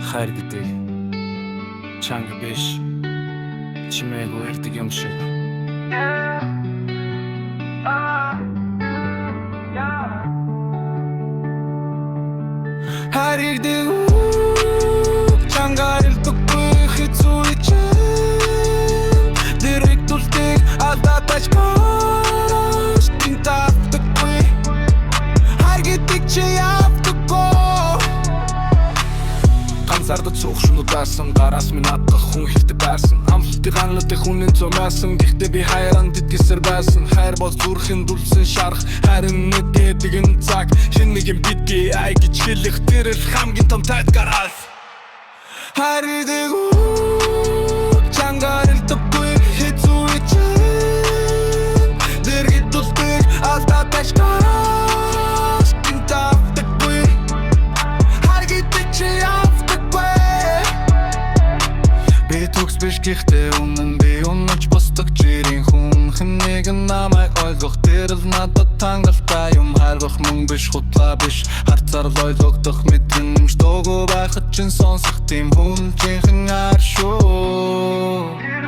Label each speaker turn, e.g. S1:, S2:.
S1: хайр гэдэг чанга биш чимээгүй ирдэг юм шиг. Хайр гэдэг чанга ирдэггүй хэцүү ичэн дэрэг тултыг алдаатай чгоос тинтахдаггүй хайр гэдэг чи явдаггүй ганцаардад суух шунудаасан гараас минь атгах хүн хэлдэг байсан амлалтыг ганлуудыг хүнэн зумаасан гэхдээ би хайран тэтгэсэр байсан хайр бол зүрхэн дүлсэн шарах харин нэг гэдэг энэ цаг шинэ нэг юм битгий ай гэж хэлэх тэр л хамгийн том тайлгараас хайр гэдэг чангаар илдэггүй хэцүү ичэн дэргэд тултыг алдаатай чгоос тинтахдаггүй хайр гэдэг чи явдаггүй би төгс биш гэхдээ үнэн би унаж босдог жирийн хүн хэн нэгэн намайг ойлгох тэр л надад таңдалтай юм хайргах мөн биш худлаа биш харцаар л ойлгох мэдрэмж дуугүй байхад чин сонсох тийм хүн чихэн хайр шүү